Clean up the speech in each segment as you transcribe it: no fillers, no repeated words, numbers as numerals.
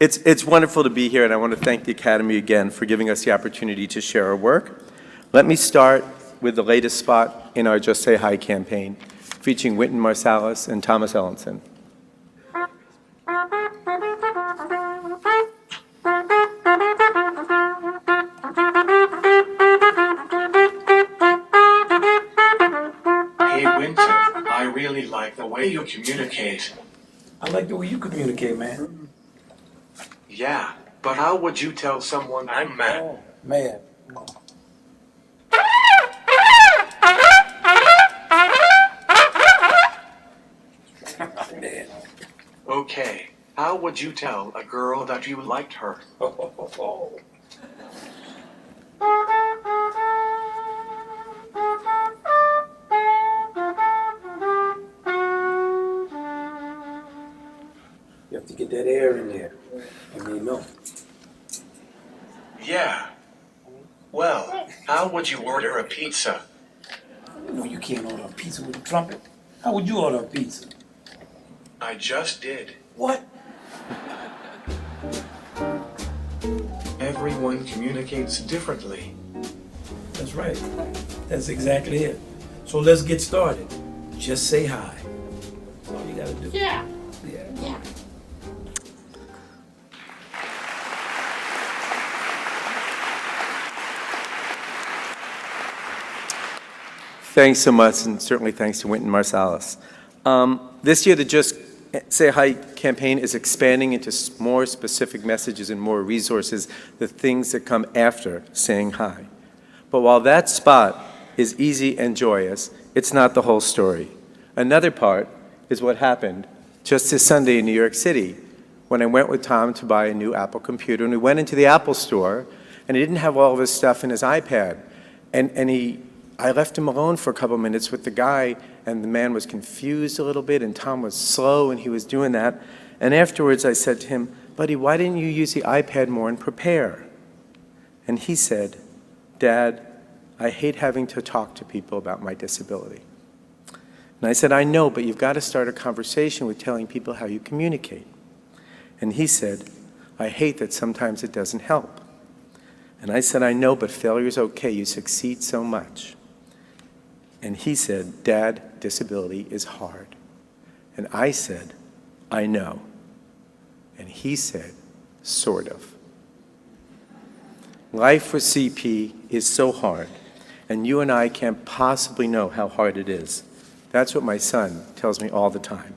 It's wonderful to be here, and I want to thank the Academy again for giving us the opportunity to share our work. Let me start with the latest spot in our Just Say Hi campaign, featuring Wynton Marsalis and Thomas Ellenson. Hey Wynton, I really like the way you communicate. I like the way you communicate, man. Yeah, but how would you tell someone I'm mad? Oh, man. Man. Okay, how would you tell a girl that you liked her? You have to get that air in there. I mean, no. Yeah. Well, how would you order a pizza? No, you can't order a pizza with a trumpet. How would you order a pizza? I just did. What? Everyone communicates differently. That's right. That's exactly it. So let's get started. Just say hi. That's all you gotta do. Yeah. Yeah. Yeah. Thanks so much, and certainly thanks to Wynton Marsalis. This year, the Just Say Hi campaign is expanding into more specific messages and more resources, the things that come after saying hi. But while that spot is easy and joyous, it's not the whole story. Another part is what happened just this Sunday in New York City when I went with Tom to buy a new Apple computer, and we went into the Apple store, and he didn't have all of his stuff in his iPad. I left him alone for a couple minutes with the guy, and the man was confused a little bit, and Tom was slow, and he was doing that. And afterwards, I said to him, "Buddy, why didn't you use the iPad more and prepare?" And he said, "Dad, I hate having to talk to people about my disability." And I said, "I know, but you've got to start a conversation with telling people how you communicate." And he said, "I hate that sometimes it doesn't help." And I said, "I know, but failure's okay. You succeed so much." And he said, "Dad, disability is hard." And I said, "I know." And he said, "Sort of." Life for CP is so hard, and you and I can't possibly know how hard it is. That's what my son tells me all the time.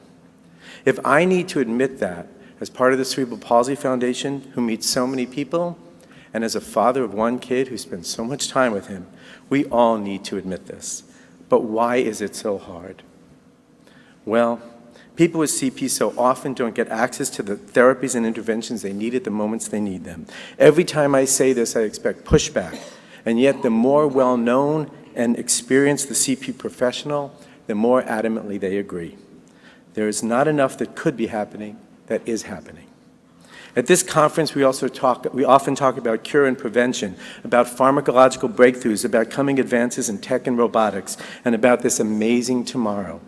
If I need to admit that as part of the Cerebral Palsy Foundation, who meets so many people, and as a father of one kid who spends so much time with him, we all need to admit this. But why is it so hard? Well, people with CP so often don't get access to the therapies and interventions they need at the moments they need them. Every time I say this, I expect pushback. And yet, the more well-known and experienced the CP professional, the more adamantly they agree. There is not enough that could be happening that is happening. At this conference, we often talk about cure and prevention, about pharmacological breakthroughs, about coming advances in tech and robotics, and about this amazing tomorrow.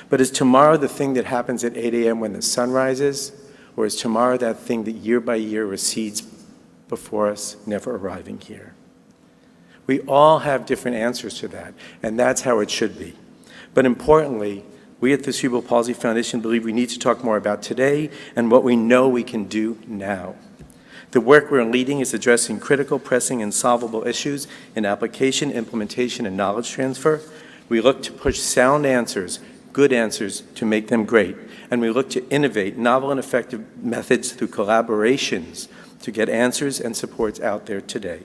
But is tomorrow the thing that happens at 8 a.m. when the sun rises, or is tomorrow that thing that year by year recedes before us, never arriving here? We all have different answers to that, and that's how it should be. But importantly, we at the Cerebral Palsy Foundation believe we need to talk more about today and what we know we can do now. The work we're leading is addressing critical, pressing, and solvable issues in application, implementation, and knowledge transfer. We look to push sound answers, good answers, to make them great. And we look to innovate novel and effective methods through collaborations to get answers and supports out there today.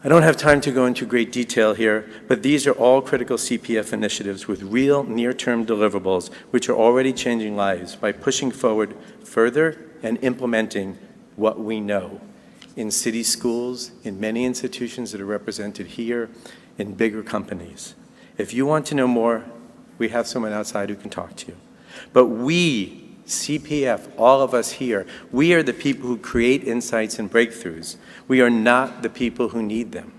I don't have time to go into great detail here, but these are all critical CPF initiatives with real near-term deliverables which are already changing lives by pushing forward further and implementing what we know in city schools, in many institutions that are represented here, in bigger companies. If you want to know more, we have someone outside who can talk to you. But we, CPF, all of us here, we are the people who create insights and breakthroughs. We are not the people who need them.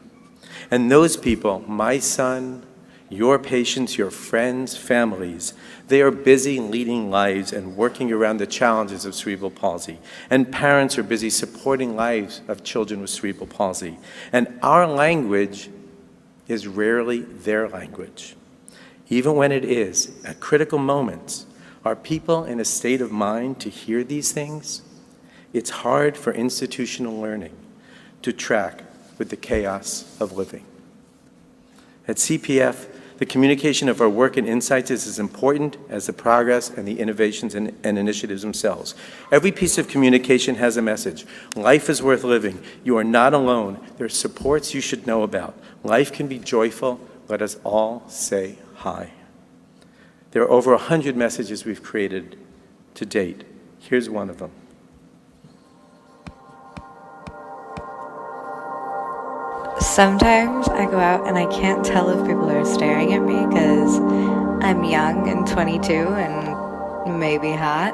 And those people, my son, Your patients, your friends, families, they are busy leading lives and working around the challenges of cerebral palsy. And parents are busy supporting lives of children with cerebral palsy. And our language is rarely their language. Even when it is, at critical moments, are people in a state of mind to hear these things? It's hard for institutional learning to track with the chaos of living. At CPF, the communication of our work and insights is as important as the progress and the innovations and initiatives themselves. Every piece of communication has a message. Life is worth living. You are not alone. There are supports you should know about. Life can be joyful. Let us all say hi. There are over 100 messages we've created to date. Here's one of them. Sometimes I go out and I can't tell if people are staring at me because I'm young and 22 and maybe hot,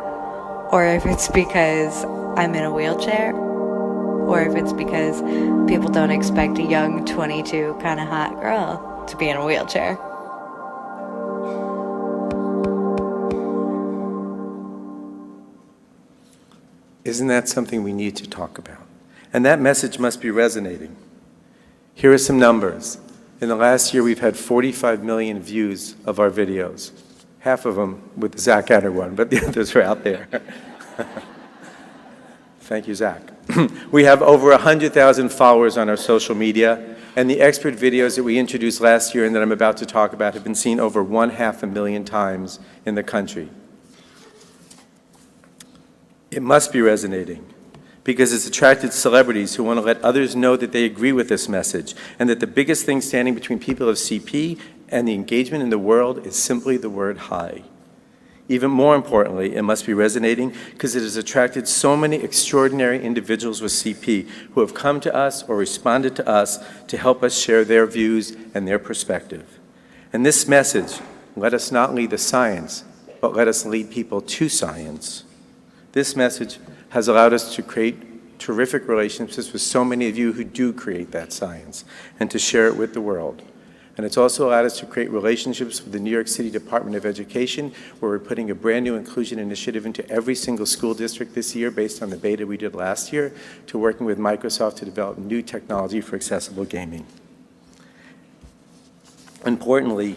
or if it's because I'm in a wheelchair, or if it's because people don't expect a young 22 kind of hot girl to be in a wheelchair. Isn't that something we need to talk about? And that message must be resonating. Here are some numbers. In the last year, we've had 45 million views of our videos. Half of them with the Zach Adder one, but the others are out there. Thank you, Zach. We have over 100,000 followers on our social media, and the expert videos that we introduced last year and that I'm about to talk about have been seen over 500,000 times in the country. It must be resonating, because it's attracted celebrities who want to let others know that they agree with this message, and that the biggest thing standing between people of CP and the engagement in the world is simply the word hi. Even more importantly, it must be resonating because it has attracted so many extraordinary individuals with CP who have come to us or responded to us to help us share their views and their perspective. And this message, let us not lead the science, but let us lead people to science. This message has allowed us to create terrific relationships with so many of you who do create that science and to share it with the world. And it's also allowed us to create relationships with the New York City Department of Education, where we're putting a brand new inclusion initiative into every single school district this year based on the beta we did last year, to working with Microsoft to develop new technology for accessible gaming. Importantly,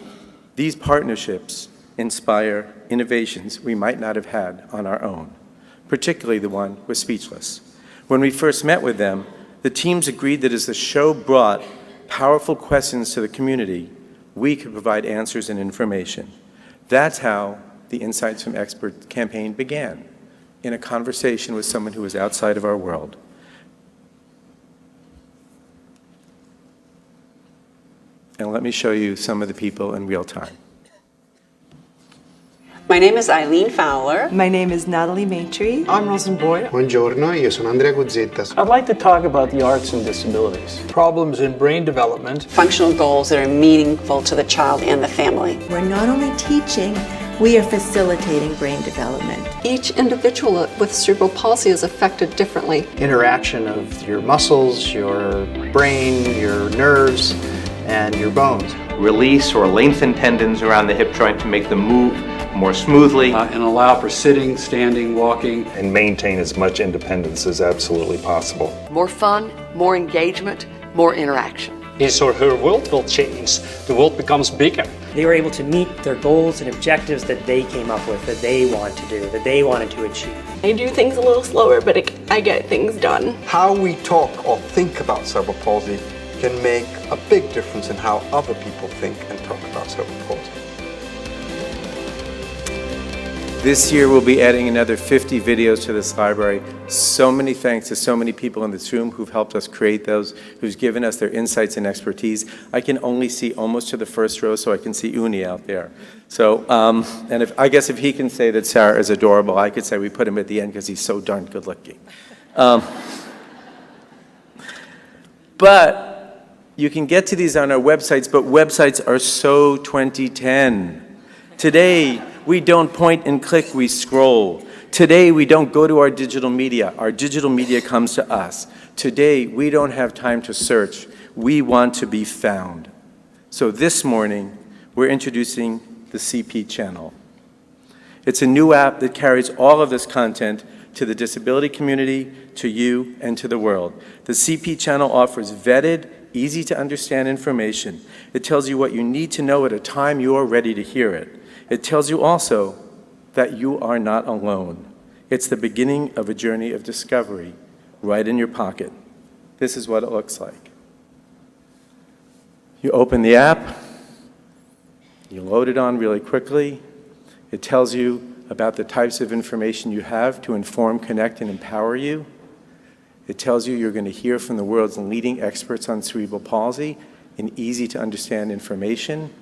these partnerships inspire innovations we might not have had on our own, particularly the one with Speechless. When we first met with them, the teams agreed that as the show brought powerful questions to the community, we could provide answers and information. That's how the Insights from Experts campaign began, in a conversation with someone who was outside of our world. And let me show you some of the people in real time. My name is Eileen Fowler. My name is Natalie Maitre. I'm Rosin Boyd. Buongiorno, io sono Andrea Guzzettas. I'd like to talk about the arts and disabilities. Problems in brain development. Functional goals that are meaningful to the child and the family. We're not only teaching, we are facilitating brain development. Each individual with cerebral palsy is affected differently. Interaction of your muscles, your brain, your nerves, and your bones. Release or lengthen tendons around the hip joint to make them move more smoothly. And allow for sitting, standing, walking. And maintain as much independence as absolutely possible. More fun, more engagement, more interaction. His or her world will change. The world becomes bigger. They were able to meet their goals and objectives that they came up with, that they want to do, that they wanted to achieve. I do things a little slower, but I get things done. How we talk or think about cerebral palsy can make a big difference in how other people think and talk about cerebral palsy. This year we'll be adding another 50 videos to this library. So many thanks to so many people in this room who've helped us create those, who've given us their insights and expertise. I can only see almost to the first row, so I can see Uni out there. So, and I guess if he can say that Sarah is adorable, I could say we put him at the end because he's so darn good looking. But you can get to these on our websites, but websites are so 2010. Today, we don't point and click, we scroll. Today, we don't go to our digital media comes to us. Today, we don't have time to search, we want to be found. So this morning, we're introducing the CP channel. It's a new app that carries all of this content to the disability community, to you, and to the world. The CP channel offers vetted, easy to understand information. It tells you what you need to know at a time you are ready to hear it. It tells you also that you are not alone. It's the beginning of a journey of discovery right in your pocket. This is what it looks like. You open the app, you load it on really quickly. It tells you about the types of information you have to inform, connect, and empower you. It tells you you're going to hear from the world's leading experts on cerebral palsy in easy-to-understand information.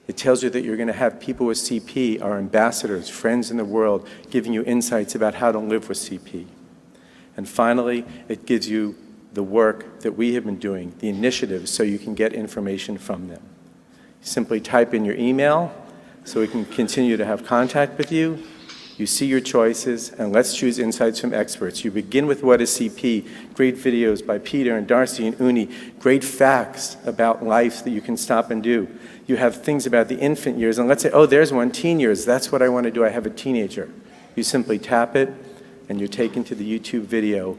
It tells you that you're going to have people with CP, our ambassadors, friends in the world, giving you insights about how to live with CP. And finally, it gives you the work that we have been doing, the initiatives, so you can get information from them. Simply type in your email so we can continue to have contact with you. You see your choices, and let's choose insights from experts. You begin with what is CP, great videos by Peter and Darcy and Uni, great facts about life that you can stop and do. You have things about the infant years, and let's say, oh, there's one, teen years. That's what I want to do. I have a teenager. You simply tap it, and you're taken to the YouTube video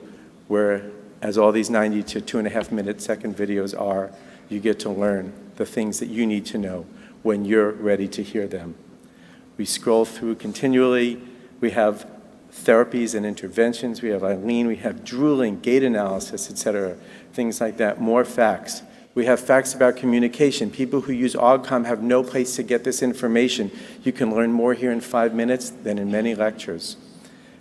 where, as all these 90 to 2.5 second videos are, you get to learn the things that you need to know when you're ready to hear them. We scroll through continually. We have therapies and interventions. We have Eileen. We have drooling, gait analysis, etc., things like that, more facts. We have facts about communication. People who use OGCOM have no place to get this information. You can learn more here in 5 minutes than in many lectures.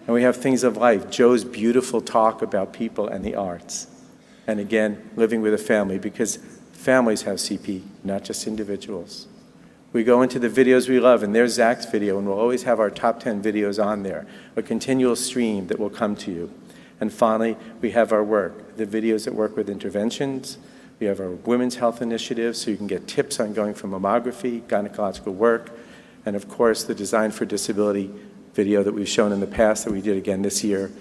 And we have things of life. Joe's beautiful talk about people and the arts. And again, living with a family, because families have CP, not just individuals. We go into the videos we love, and there's Zach's video, and we'll always have our top 10 videos on there, a continual stream that will come to you. And finally, we have our work, the videos that work with interventions. We have our women's health initiative, so you can get tips on going for mammography, gynecological work, and of course, the Design for Disability video that we've shown in the past that we did again this year.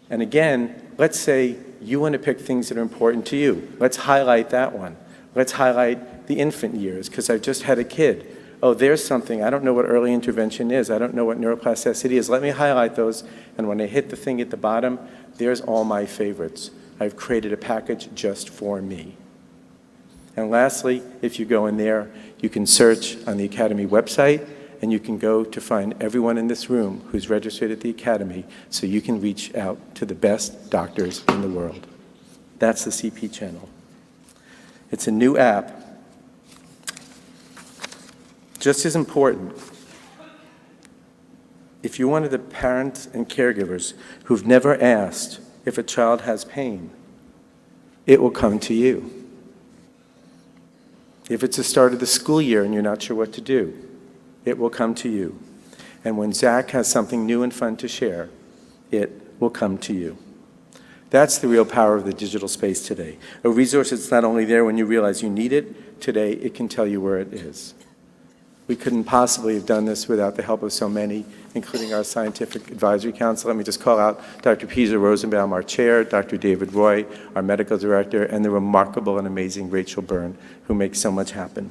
And again, let's say you want to pick things that are important to you. Let's highlight that one. Let's highlight the infant years, because I've just had a kid. Oh, there's something. I don't know what early intervention is. I don't know what neuroplasticity is. Let me highlight those, and when I hit the thing at the bottom, there's all my favorites. I've created a package just for me. And lastly, if you go in there, you can search on the Academy website, and you can go to find everyone in this room who's registered at the Academy, so you can reach out to the best doctors in the world. That's the CP channel. It's a new app. Just as important, if you're one of the parents and caregivers who've never asked if a child has pain, it will come to you. If it's the start of the school year and you're not sure what to do, it will come to you. And when Zach has something new and fun to share, it will come to you. That's the real power of the digital space today. A resource that's not only there when you realize you need it, today it can tell you where it is. We couldn't possibly have done this without the help of so many, including our Scientific Advisory Council. Let me just call out Dr. Peter Rosenbaum, our chair, Dr. David Roy, our medical director, and the remarkable and amazing Rachel Byrne, who makes so much happen.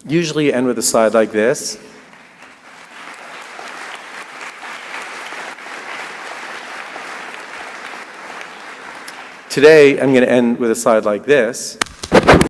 Usually you end with a slide like this. Today, I'm going to end with a slide like this.